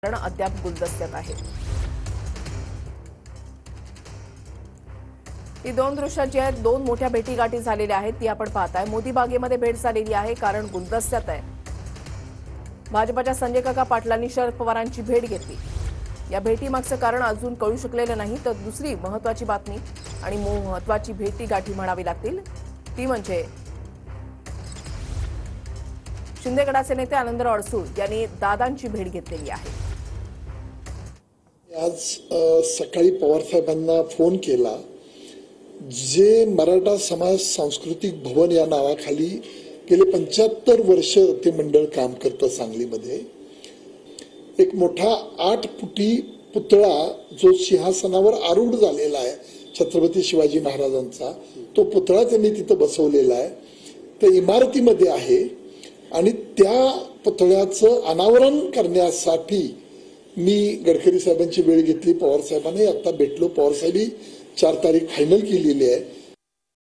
अद्याप गुलदस्त्यात आहे। ही दोन दृश्य जी आहेत, दोन मोठ्या भेटीगाठी झालेल्या आहेत ती आपण पाहताय। मोदी बागेमध्ये भेट झालेली आहे, कारण गुलदस्त्यात आहे। भाजपच्या संजय काका पाटलांनी शरद पवारांची भेट घेतली। या भेटीमागचं कारण अजून कळू शकलेलं नाही। तर दुसरी महत्त्वाची बातमी आणि महत्त्वाची भेटीगाठी म्हणावी लागतील ती म्हणजे शिंदे गटाचे नेते आनंदराव अडसूळ यांनी दादांची भेट घेतलेली आहे। आज सकाळी पवार साहेबांना फोन केला। जे मराठा समाज सांस्कृतिक भवन या नावाखाली गेले 75 वर्ष ते मंडळ काम करतं सांगलीमध्ये। एक मोठा 8 फुटी पुतळा जो सिंहासनावर आरूढ झालेला आहे छत्रपती शिवाजी महाराजांचा, तो पुतळा त्यांनी तिथं बसवलेला आहे। त्या इमारतीमध्ये आहे आणि त्या पुतळ्याचं अनावरण करण्यासाठी मी गडकरी साहेबांची वेळ घेतली। पवार साहेबांनी आता भेटलो। पवार साहेबांनी 4 तारीख फायनल केलेली आहे।